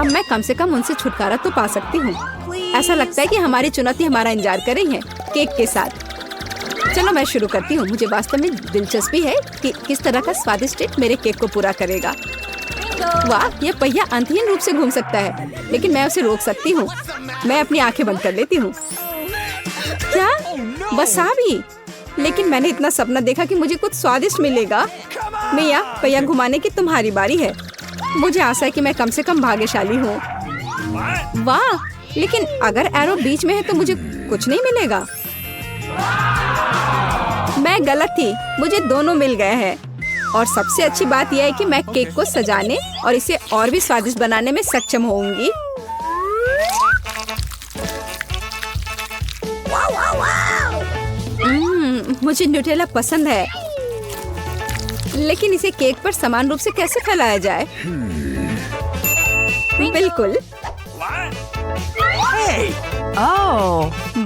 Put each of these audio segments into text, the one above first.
अब मैं कम से कम उनसे छुटकारा तो पा सकती हूँ। ऐसा लगता है कि हमारी चुनौती हमारा इंतजार कर रही है केक के साथ। चलो मैं शुरू करती हूँ। मुझे वास्तव में दिलचस्पी है कि किस तरह का स्वादिष्ट केक मेरे केक को पूरा करेगा। वाह, ये पहिया अंतहीन रूप से घूम सकता है, लेकिन मैं उसे रोक सकती हूँ। मैं अपनी आंखें बंद कर लेती हूँ। क्या वसाबी? लेकिन मैंने इतना सपना देखा कि मुझे कुछ स्वादिष्ट मिलेगा। मिया, पहिया घुमाने की तुम्हारी बारी है। मुझे आशा है कि मैं कम से कम भाग्यशाली हूँ। वाह, लेकिन अगर एरो बीच में है तो मुझे कुछ नहीं मिलेगा। मैं गलत थी, मुझे दोनों मिल गए हैं। और सबसे अच्छी बात यह है कि मैं केक को सजाने और इसे और भी स्वादिष्ट बनाने में सक्षम होंगी। मुझे न्यूटेला पसंद है, लेकिन इसे केक पर समान रूप से कैसे फैलाया जाए? बिल्कुल।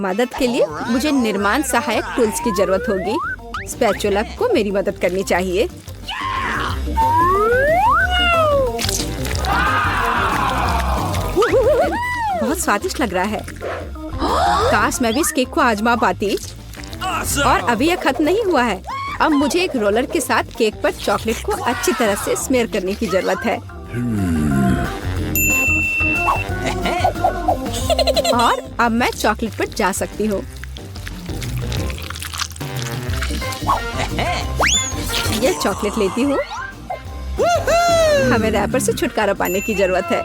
मदद के लिए मुझे निर्माण सहायक टूल्स की जरूरत होगी। स्पैचुला को मेरी मदद करनी चाहिए। बहुत स्वादिष्ट लग रहा है। काश मैं भी इस केक को आजमा पाती। और अभी यह खत्म नहीं हुआ है। अब मुझे एक रोलर के साथ केक पर चॉकलेट को अच्छी तरह से स्मेयर करने की जरूरत है। और अब मैं चॉकलेट पर जा सकती हूँ। यह चॉकलेट लेती हूँ। हमें रैपर से छुटकारा पाने की जरूरत है।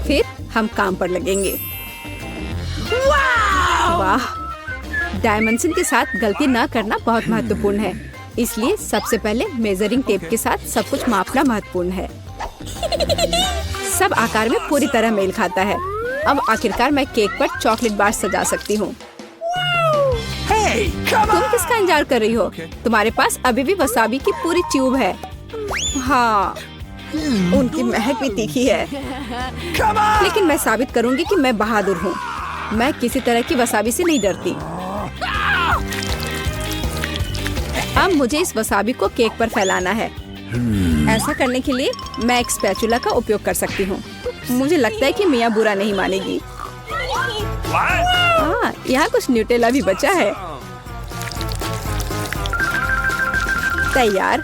फिर हम काम पर लगेंगे। वाह, डायमेंशन के साथ गलती न करना बहुत महत्वपूर्ण है। इसलिए सबसे पहले मेजरिंग टेप के साथ सब कुछ मापना महत्वपूर्ण है। सब आकार में पूरी तरह मेल खाता है। अब आखिरकार मैं केक पर चॉकलेट बार सजा सकती हूँ। तुम किसका इंतजार कर रही हो? तुम्हारे पास अभी भी वसाबी की पूरी ट्यूब है। हाँ, उनकी महक भी तीखी है। लेकिन मैं साबित करूंगी कि मैं बहादुर हूँ। मैं किसी तरह की वसाबी से नहीं डरती। अब मुझे इस वसाबी को केक पर फैलाना है। ऐसा करने के लिए मैं एक स्पैचुला का उपयोग कर सकती हूँ। मुझे लगता है कि मिया बुरा नहीं मानेगी। हाँ, यहाँ कुछ न्यूटेला भी बचा है। तैयार।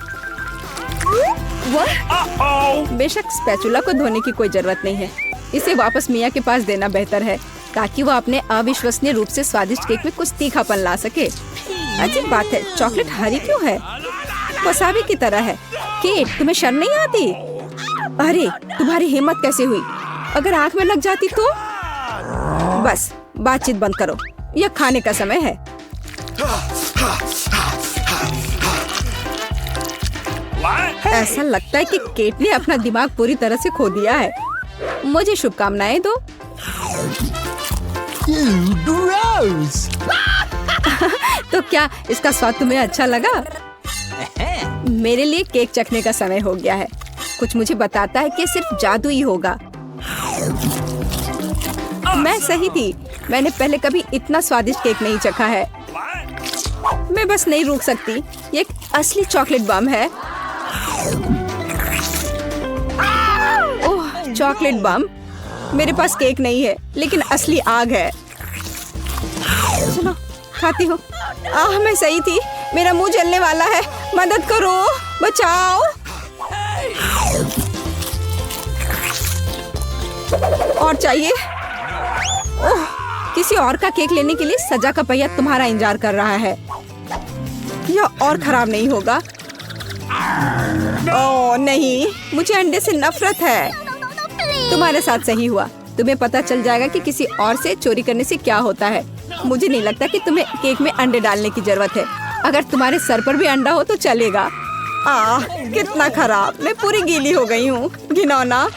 बेशक स्पैचुला को धोने की कोई जरूरत नहीं है। इसे वापस मिया के पास देना बेहतर है, ताकि वो अपने अविश्वसनीय रूप से स्वादिष्ट केक में कुछ तीखापन ला सके। अजीब बात है, चॉकलेट हरी क्यों है? वसाबी की तरह है। केट, तुम्हें शर्म नहीं आती? अरे, तुम्हारी हिम्मत कैसे हुई? अगर आँख में लग जाती तो? बस, बातचीत बंद करो। यह खाने का समय है। ऐसा लगता है कि केट ने अपना दिमाग पूरी तरह से खो दिया है। मुझे शुभकामनाएं दो। तो क्या इसका स्वाद तुम्हें अच्छा लगा? मेरे लिए केक चखने का समय हो गया है। कुछ मुझे बताता है कि सिर्फ जादू ही होगा। मैं सही थी। मैंने पहले कभी इतना स्वादिष्ट केक नहीं चखा है। मैं बस नहीं रुक सकती। ये एक असली चॉकलेट बम है। ओह, चॉकलेट बम। मेरे पास केक नहीं है, लेकिन असली आग है। सुनो, खाती हूँ। मैं सही थी। मेरा मुंह जलने वाला है। मदद करो, बचाओ। और चाहिए? ओह, किसी और का केक लेने के लिए सजा का पहिया तुम्हारा इंतजार कर रहा है। यह और खराब नहीं होगा। ओह नहीं, मुझे अंडे से नफरत है। तुम्हारे साथ सही हुआ। तुम्हें पता चल जाएगा कि किसी और से चोरी करने से क्या होता है। मुझे नहीं लगता कि तुम्हें केक में अंडे डालने की जरूरत है। अगर तुम्हारे सर पर भी अंडा हो तो चलेगा। कितना खराब। मैं पूरी गीली हो गई हूँ। घिनौना।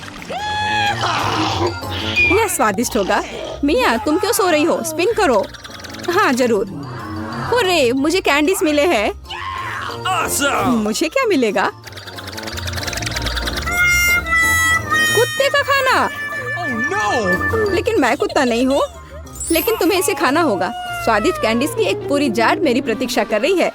यह स्वादिष्ट होगा। मिया, तुम क्यों सो रही हो? स्पिन करो। हाँ जरूर। अरे, मुझे कैंडीज मिले हैं। मुझे क्या मिलेगा? कुत्ते का खाना। लेकिन मैं कुत्ता नहीं हूँ। लेकिन तुम्हें इसे खाना होगा। स्वादिष्ट कैंडीज की एक पूरी जार मेरी प्रतीक्षा कर रही है।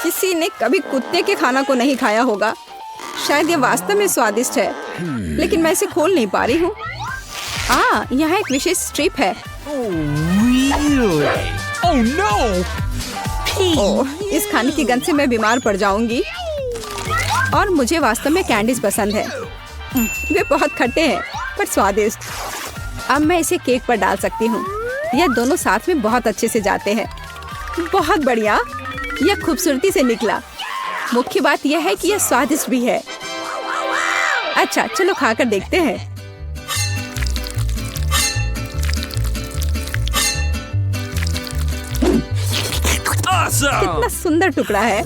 ये किसी ने कभी कुत्ते के खाना को नहीं खाया होगा। शायद ये वास्तव में स्वादिष्ट है, लेकिन मैं इसे खोल नहीं पा रही हूँ। यहाँ एक विशेष स्ट्रिप है। इस खाने की गंध से मैं बीमार पड़ जाऊंगी। और मुझे वास्तव में कैंडीज पसंद है। वे बहुत खट्टे हैं पर स्वादिष्ट। अब मैं इसे केक पर डाल सकती हूँ। यह दोनों साथ में बहुत अच्छे से जाते हैं। बहुत बढ़िया, यह खूबसूरती से निकला। मुख्य बात यह है कि यह स्वादिष्ट भी है। अच्छा, चलो खाकर देखते हैं। कितना सुंदर टुकड़ा है।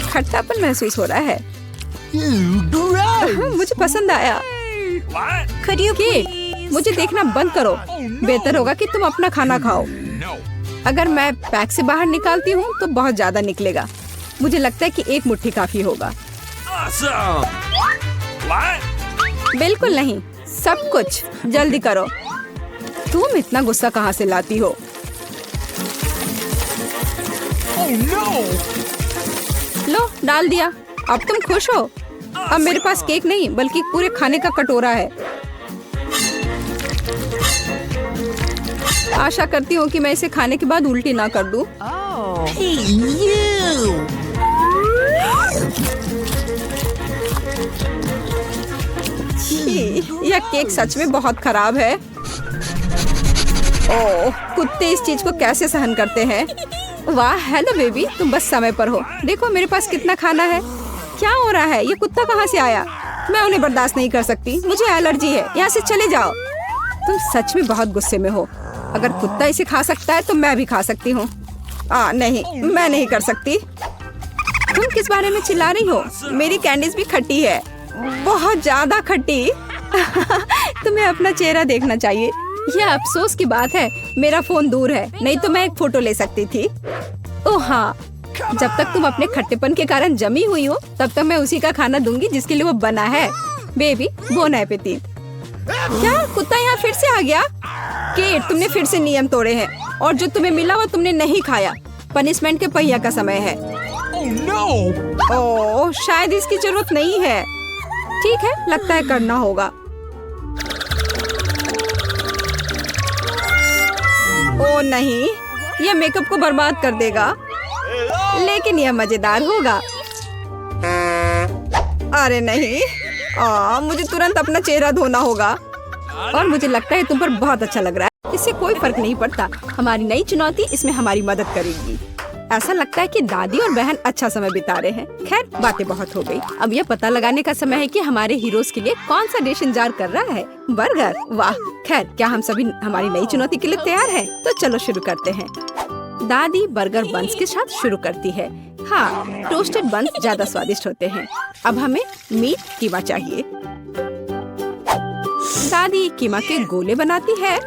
खट्टापन महसूस हो रहा है। मुझे पसंद आया। केक, मुझे देखना बंद करो। बेहतर होगा कि तुम अपना खाना खाओ। अगर मैं पैक से बाहर निकालती हूँ तो बहुत ज्यादा निकलेगा। मुझे लगता है कि एक मुट्ठी काफी होगा। बिल्कुल नहीं, सब कुछ जल्दी करो। तुम इतना गुस्सा कहाँ से लाती हो? लो, डाल दिया। अब तुम खुश हो? अब मेरे पास केक नहीं बल्कि पूरे खाने का कटोरा है। आशा करती हूँ कि मैं इसे खाने के बाद उल्टी ना कर दूं। यह केक सच में बहुत खराब है। ओह, कुत्ते इस चीज को कैसे सहन करते हैं? वाह, हेलो बेबी, तुम बस समय पर हो। देखो मेरे पास कितना खाना है। क्या हो रहा है? ये कुत्ता कहाँ से आया? मैं उन्हें बर्दाश्त नहीं कर सकती। मुझे एलर्जी है। यहाँ से चले जाओ। तुम सच में बहुत गुस्से में हो। अगर कुत्ता इसे खा सकता है तो मैं भी खा सकती हूँ। नहीं, मैं नहीं कर सकती। तुम किस बारे में चिल्ला रही हो? मेरी कैंडीज भी खट्टी है, बहुत ज्यादा खट्टी। तुम्हें अपना चेहरा देखना चाहिए। यह अफसोस की बात है, मेरा फोन दूर है, नहीं तो मैं एक फोटो ले सकती थी। ओह हाँ, जब तक तुम अपने खट्टेपन के कारण जमी हुई हो तब तक मैं उसी का खाना दूंगी जिसके लिए वो बना है। Baby, bon appetit. क्या कुत्ता यहाँ फिर से आ गया? केट, तुमने फिर से नियम तोड़े हैं और जो तुम्हें मिला वो तुमने नहीं खाया। पनिशमेंट के पहिया का समय है। ओह, शायद इसकी जरूरत नहीं है। ठीक है, लगता है करना होगा। ओह नहीं, यह मेकअप को बर्बाद कर देगा, लेकिन यह मजेदार होगा। अरे नहीं, मुझे तुरंत अपना चेहरा धोना होगा। और मुझे लगता है तुम पर बहुत अच्छा लग रहा है। इससे कोई फर्क नहीं पड़ता। हमारी नई चुनौती इसमें हमारी मदद करेगी। ऐसा लगता है कि दादी और बहन अच्छा समय बिता रहे हैं। खैर, बातें बहुत हो गई। अब यह पता लगाने का समय है कि हमारे हीरोज के लिए कौन सा डिश इंतजार कर रहा है। बर्गर, वाह। खैर, क्या हम सभी हमारी नई चुनौती के लिए तैयार हैं? तो चलो शुरू करते हैं। दादी बर्गर बंस के साथ शुरू करती है। हाँ, टोस्टेड बंस ज्यादा स्वादिष्ट होते हैं। अब हमें मीट कीमा चाहिए। दादी कीमा के गोले बनाती है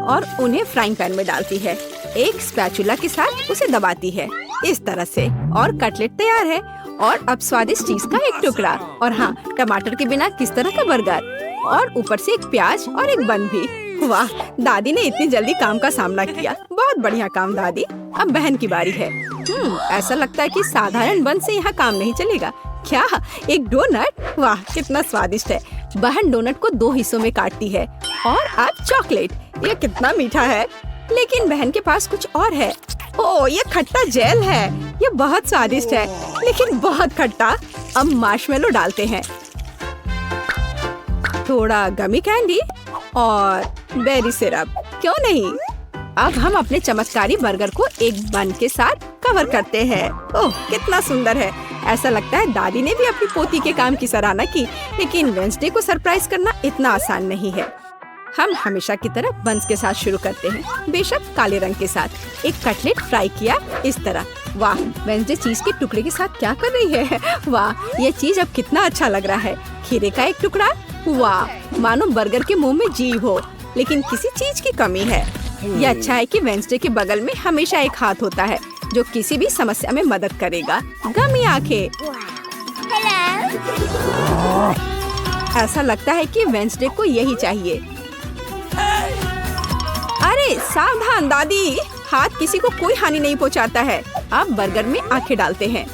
और उन्हें फ्राइंग पैन में डालती है। एक स्पैचुला के साथ उसे दबाती है इस तरह से, और कटलेट तैयार है। और अब स्वादिष्ट चीज का एक टुकड़ा, और हाँ, टमाटर के बिना किस तरह का बर्गर, और ऊपर से एक प्याज और एक बन भी। वाह, दादी ने इतनी जल्दी काम का सामना किया। बहुत बढ़िया काम दादी। अब बहन की बारी है। ऐसा लगता है कि साधारण बन से यहाँ काम नहीं चलेगा। क्या, एक डोनट? वाह, कितना स्वादिष्ट है। बहन डोनट को 2 हिस्सों में काटती है। और अब चॉकलेट। यह कितना मीठा है, लेकिन बहन के पास कुछ और है। ओह, ये खट्टा जेल है। ये बहुत स्वादिष्ट है, लेकिन बहुत खट्टा। अब मार्शमेलो डालते हैं, थोड़ा गमी कैंडी और बेरी सिरप। क्यों नहीं? अब हम अपने चमत्कारी बर्गर को एक बन के साथ कवर करते हैं। ओह, कितना सुंदर है। ऐसा लगता है दादी ने भी अपनी पोती के काम की सराहना की। लेकिन वेंसडे को सरप्राइज करना इतना आसान नहीं है। हम हमेशा की तरह बंस के साथ शुरू करते हैं, बेशक काले रंग के साथ। एक कटलेट फ्राई किया इस तरह। वाह, वेंसडे चीज के टुकड़े के साथ क्या कर रही है? वाह, ये चीज अब कितना अच्छा लग रहा है। खीरे का एक टुकड़ा। वाह, मानो बर्गर के मुंह में जीभ हो, लेकिन किसी चीज की कमी है। ये अच्छा है कि वेंसडे के बगल में हमेशा एक हाथ होता है जो किसी भी समस्या में मदद करेगा। गमी आंखें। ऐसा लगता है कि वेंसडे को यही चाहिए। अरे सावधान दादी, हाथ किसी को कोई हानि नहीं पहुंचाता है। अब बर्गर में आंखें डालते हैं।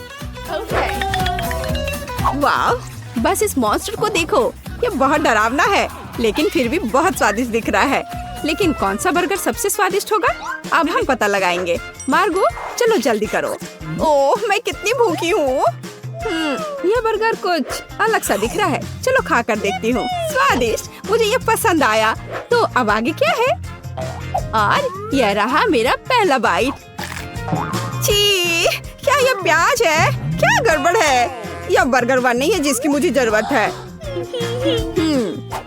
वाह, बस इस मॉन्स्टर को देखो, ये बहुत डरावना है लेकिन फिर भी बहुत स्वादिष्ट दिख रहा है। लेकिन कौन सा बर्गर सबसे स्वादिष्ट होगा, अब हम पता लगाएंगे। मार्गो, चलो जल्दी करो। ओह, मैं कितनी भूखी हूँ। यह बर्गर कुछ अलग सा दिख रहा है। चलो खा कर देखती हूँ। स्वादिष्ट, मुझे ये पसंद आया। तो अब आगे क्या है? और यह रहा मेरा पहला बाइट। छी, क्या यह प्याज है? क्या गड़बड़ है? यह बर्गर वन नहीं है जिसकी मुझे जरूरत है।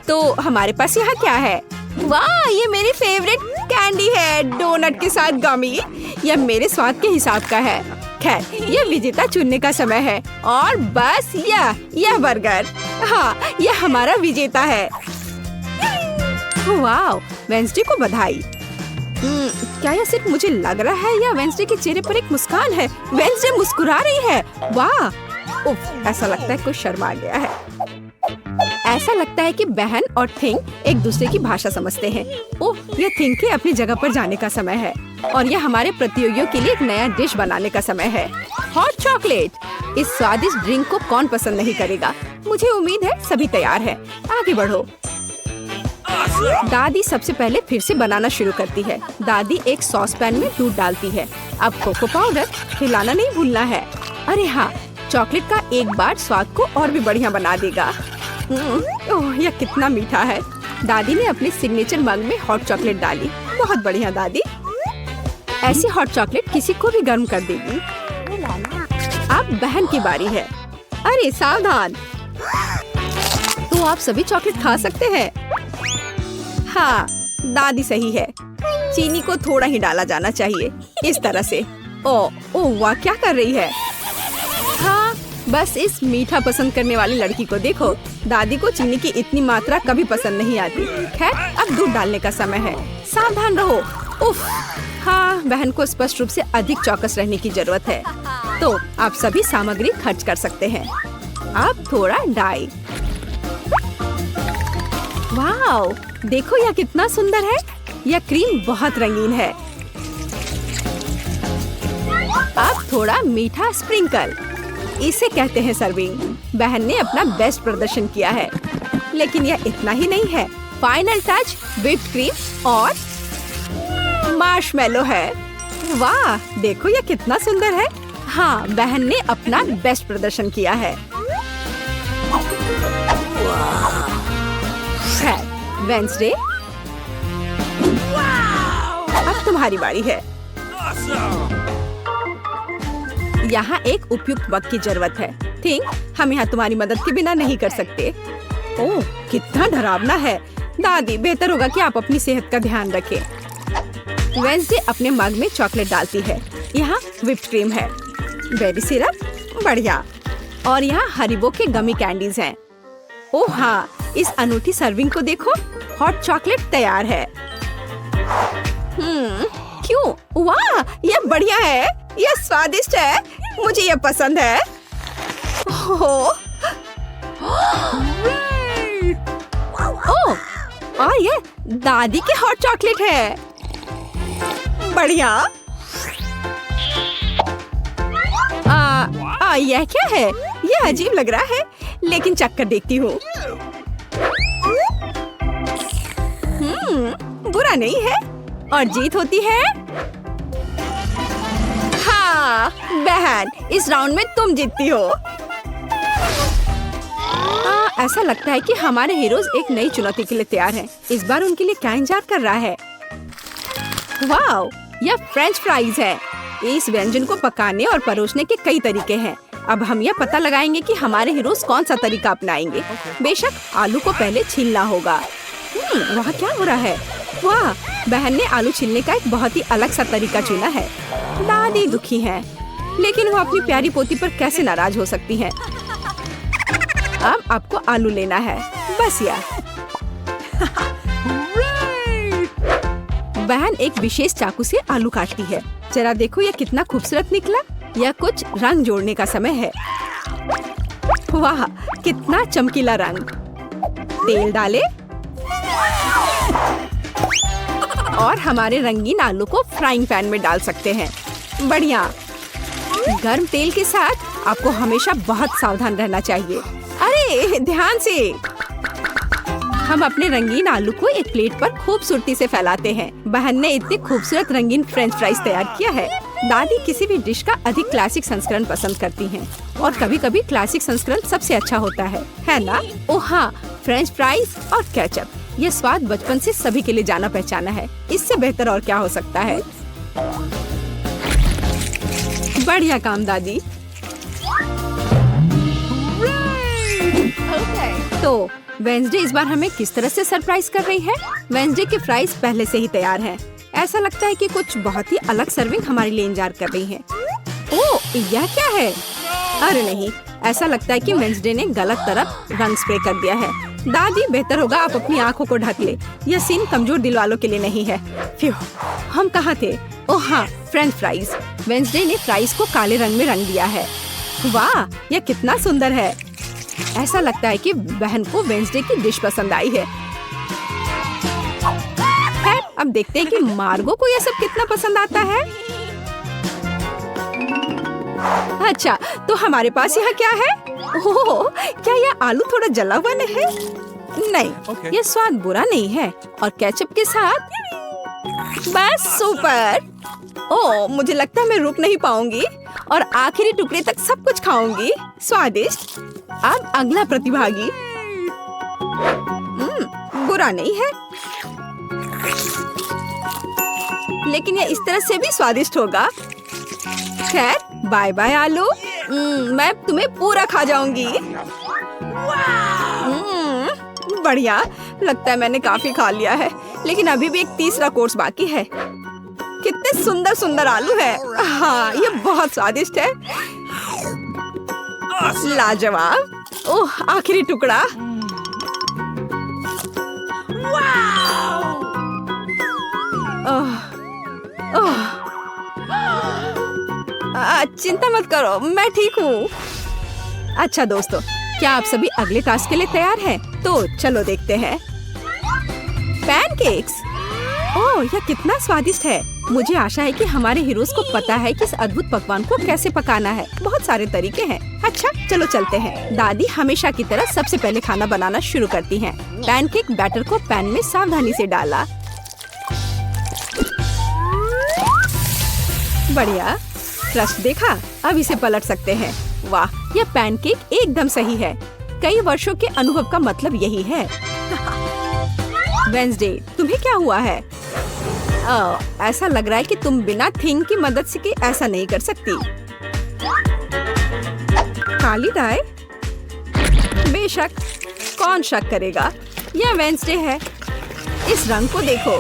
तो हमारे पास यहाँ क्या है? वाह, ये मेरी फेवरेट कैंडी है, डोनट के साथ गमी। यह मेरे स्वाद के हिसाब का है। खैर, यह विजेता चुनने का समय है और बस यह बर्गर। हाँ, यह हमारा विजेता है। वाह, वेंसडे को बधाई। क्या यह सिर्फ मुझे लग रहा है या वेंसडे के चेहरे पर एक मुस्कान है? वेंसडे मुस्कुरा रही है। वाह, उफ, ऐसा लगता है कोई शर्मा गया है। ऐसा लगता है कि बहन और थिंग एक दूसरे की भाषा समझते हैं। ओह, यह थिंग के अपनी जगह पर जाने का समय है और यह हमारे प्रतियोगियों के लिए एक नया डिश बनाने का समय है। Hot chocolate. इस स्वादिष्ट ड्रिंक को कौन पसंद नहीं करेगा? मुझे उम्मीद है सभी तैयार है। आगे बढ़ो। दादी सबसे पहले फिर से बनाना शुरू करती है। दादी एक सॉस पैन में दूध डालती है। अब कोको पाउडर हिलाना नहीं भूलना है। अरे हाँ, चॉकलेट का एक बार स्वाद को और भी बढ़िया बना देगा। ओह, यह कितना मीठा है। दादी ने अपने सिग्नेचर मग में हॉट चॉकलेट डाली। बहुत बढ़िया दादी। ऐसी हॉट चॉकलेट किसी को भी गर्म कर देगी। अब बहन की बारी है। अरे सावधान, तो आप सभी चॉकलेट खा सकते हैं। हाँ, दादी सही है। चीनी को थोड़ा ही डाला जाना चाहिए, इस तरह से। ओह वाह, क्या कर रही है? हाँ, बस इस मीठा पसंद करने वाली लड़की को देखो। दादी को चीनी की इतनी मात्रा कभी पसंद नहीं आती। खैर, अब दूध डालने का समय है। सावधान रहो। उफ, हाँ, बहन को स्पष्ट रूप से अधिक चौकस रहने की जरूरत है। तो आप सभी सामग्री खर्च कर सकते हैं। अब थोड़ा डाई। वाओ, देखो यह कितना सुंदर है। यह क्रीम बहुत रंगीन है। अब थोड़ा मीठा स्प्रिंकल, इसे कहते हैं सर्विंग। बहन ने अपना बेस्ट प्रदर्शन किया है, लेकिन यह इतना ही नहीं है। फाइनल टच व्हिप्ड क्रीम और मार्शमेलो है। वाह, देखो यह कितना सुंदर है। हाँ, बहन ने अपना बेस्ट प्रदर्शन किया है। वेंसडे, अब तुम्हारी बारी है। यहाँ एक उपयुक्त वक्त की जरूरत है। थिंक, हम यहाँ तुम्हारी मदद के बिना नहीं कर सकते। ओह, कितना डरावना है। दादी, बेहतर होगा कि आप अपनी सेहत का ध्यान रखें। वेंसडे अपने मग में चॉकलेट डालती है। यहाँ व्हिप्ड क्रीम है, बेबी सिरप, बढ़िया। और यहाँ हरिबो के गमी कैंडीज हैं। ओह हाँ, इस अनूठी सर्विंग को देखो। हॉट चॉकलेट तैयार है। क्यों? वाह, यह बढ़िया है। यह स्वादिष्ट है। मुझे यह पसंद है। ओह, और यह दादी के हॉट चॉकलेट है। बढ़िया। यह क्या है? यह अजीब लग रहा है, लेकिन चक्कर देखती हूँ। बुरा नहीं है और जीत होती है। हाँ बहन, इस राउंड में तुम जीतती हो। ऐसा लगता है कि हमारे हीरोज एक नई चुनौती के लिए तैयार हैं। इस बार उनके लिए क्या इंतजार कर रहा है? वाओ, यह फ्रेंच फ्राइज है। इस व्यंजन को पकाने और परोसने के कई तरीके हैं। अब हम यह पता लगाएंगे कि हमारे हीरोज कौन सा तरीका अपनाएंगे। बेशक आलू को पहले छीलना होगा। वहाँ क्या हो रहा है? वाह, बहन ने आलू छीलने का एक बहुत ही अलग सा तरीका चुना है। दादी दुखी है, लेकिन वो अपनी प्यारी पोती पर कैसे नाराज हो सकती है। अब आपको आलू लेना है, बस यार। बहन एक विशेष चाकू से आलू काटती है। जरा देखो यह कितना खूबसूरत निकला। यह कुछ रंग जोड़ने का समय है। वाह, कितना चमकीला रंग। तेल डाले और हमारे रंगीन आलू को फ्राइंग पैन में डाल सकते हैं। बढ़िया। गर्म तेल के साथ आपको हमेशा बहुत सावधान रहना चाहिए। अरे ध्यान से। हम अपने रंगीन आलू को एक प्लेट पर खूबसूरती से फैलाते हैं। बहन ने इतने खूबसूरत रंगीन फ्रेंच फ्राइज तैयार किया है। दादी किसी भी डिश का अधिक क्लासिक संस्करण पसंद करती हैं और कभी कभी क्लासिक संस्करण सबसे अच्छा होता है ना? ओह हाँ, फ्रेंच फ्राइज और केचप, ये स्वाद बचपन से सभी के लिए जाना पहचाना है। इससे बेहतर और क्या हो सकता है? बढ़िया काम दादी। तो वेंसडे इस बार हमें किस तरह से सरप्राइज कर रही है? वेंसडे के फ्राइज पहले से ही तैयार हैं। ऐसा लगता है कि कुछ बहुत ही अलग सर्विंग हमारे लिए इंतजार कर रही है। ओह, यह क्या है? अरे नहीं, ऐसा लगता है कि वेंसडे ने गलत तरफ रंग स्प्रे कर दिया है। दादी बेहतर होगा आप अपनी आंखों को ढक ले। यह सीन कमजोर दिल वालों के लिए नहीं है। फ्यू, हम कहाँ थे? ओह हाँ, फ्रेंच फ्राइज। वेंसडे ने फ्राइज को काले रंग में रंग दिया है। वाह, यह कितना सुंदर है। ऐसा लगता है कि बहन को वेंसडे की डिश पसंद आई है। अब देखते हैं कि मार्गो को यह सब कितना पसंद आता है। अच्छा, तो हमारे पास यहाँ क्या है? ओह, क्या यह आलू थोड़ा जला हुआ नहीं है? नहीं, यह स्वाद बुरा नहीं है। और केचप के साथ बस सुपर। ओह, मुझे लगता है मैं रुक नहीं पाऊंगी और आखिरी टुकड़े तक सब कुछ खाऊंगी। स्वादिष्ट। अब अगला प्रतिभागी। बुरा नहीं है, लेकिन यह इस तरह से भी स्वादिष्ट होगा। खैर, बाय बाय आलू। मैं तुम्हें पूरा खा जाऊंगी। बढ़िया, लगता है मैंने काफी खा लिया है, लेकिन अभी भी एक तीसरा कोर्स बाकी है। कितने सुंदर सुंदर आलू है। हाँ, ये बहुत स्वादिष्ट है। लाजवाब। ओह, आखिरी टुकड़ा। चिंता मत करो, मैं ठीक हूँ। अच्छा दोस्तों, क्या आप सभी अगले टास्क के लिए तैयार हैं? तो चलो देखते हैं। पैनकेक्स। ओह, यह कितना स्वादिष्ट है। मुझे आशा है कि हमारे हीरोज को पता है कि इस अद्भुत पकवान को कैसे पकाना है। बहुत सारे तरीके हैं। अच्छा, चलो चलते हैं। दादी हमेशा की तरह सबसे पहले खाना बनाना शुरू करती हैं। पैनकेक बैटर को पैन में सावधानी से डाला। बढ़िया, क्रस्ट देखा? अब इसे पलट सकते हैं। वाह, यह पैनकेक एकदम सही है। कई वर्षों के अनुभव का मतलब यही है। वेंसडे, तुम्हें क्या हुआ है? ऐसा लग रहा है कि तुम बिना थिंग की मदद से कि ऐसा नहीं कर सकती। काली डाई? बेशक, कौन शक करेगा? यह वेंसडे है। इस रंग को देखो।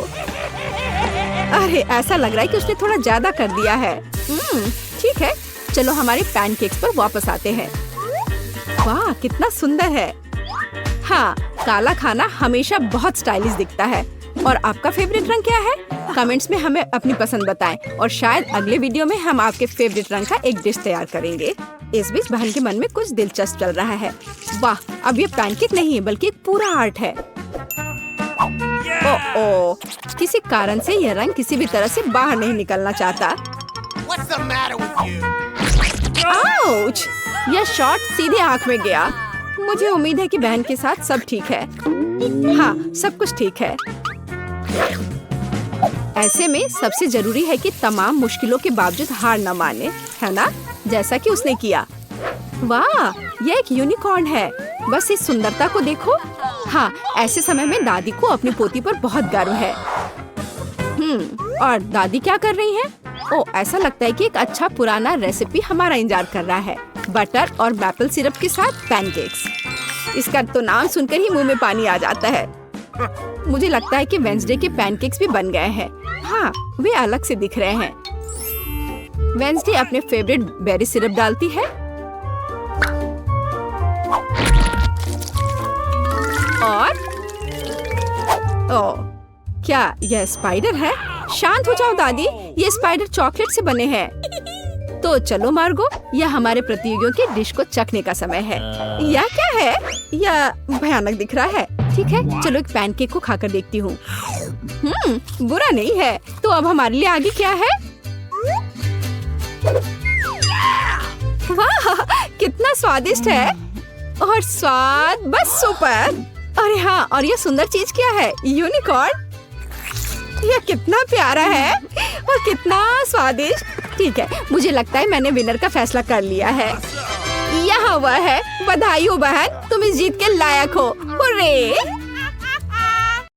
अरे, ऐसा लग रहा है कि उसने थोड़ा ज्यादा कर दिया है। ठीक है, चलो हमारे पैनकेक्स पर वापस आते हैं। वाह, कितना सुंदर है। हाँ, काला खाना हमेशा बहुत स्टाइलिश दिखता है। और आपका फेवरेट रंग क्या है? कमेंट्स में हमें अपनी पसंद बताएं और शायद अगले वीडियो में हम आपके फेवरेट रंग का एक डिश तैयार करेंगे। इस बीच बहन के मन में कुछ दिलचस्प चल रहा है। वाह, अब ये पैनकेक नहीं है बल्कि एक पूरा आर्ट है। ओह, किसी कारण से यह रंग किसी भी तरह से बाहर नहीं निकलना चाहता। आउच! यह शॉट सीधे आंख में गया। मुझे उम्मीद है कि बहन के साथ सब ठीक है। हाँ, सब कुछ ठीक है। ऐसे में सबसे जरूरी है कि तमाम मुश्किलों के बावजूद हार न माने, है ना? जैसा कि उसने किया। वाह, यह एक यूनिकॉर्न है। बस इस सुंदरता को देखो। हाँ, ऐसे समय में दादी को अपनी पोती पर बहुत गर्व है। और दादी क्या कर रही हैं? ओह, ऐसा लगता है कि एक अच्छा पुराना रेसिपी हमारा इंतजार कर रहा है। बटर और मैपल सिरप के साथ पैनकेक्स। इसका तो नाम सुनकर ही मुंह में पानी आ जाता है। मुझे लगता है कि वेंसडे के पैनकेक्स भी बन गए हैं। हाँ, वे अलग से दिख रहे हैं। वेंसडे अपने फेवरेट बेरी सिरप डालती है और ओह, क्या यह स्पाइडर है? शांत हो जाओ दादी, ये स्पाइडर चॉकलेट से बने हैं। तो चलो मार्गो, यह हमारे प्रतियोगियों की डिश को चखने का समय है। यह क्या है? यह भयानक दिख रहा है। ठीक है, चलो एक पैनकेक को खाकर देखती हूँ। बुरा नहीं है। तो अब हमारे लिए आगे क्या है? वाह, कितना स्वादिष्ट है और स्वाद बस सुपर। अरे हाँ, और ये सुंदर चीज क्या है? यूनिकॉर्न। यह कितना प्यारा है और कितना स्वादिष्ट। ठीक है, मुझे लगता है मैंने विनर का फैसला कर लिया है। यहाँ वह है। बधाई हो बहन, तुम इस जीत के लायक हो। हुर्रे!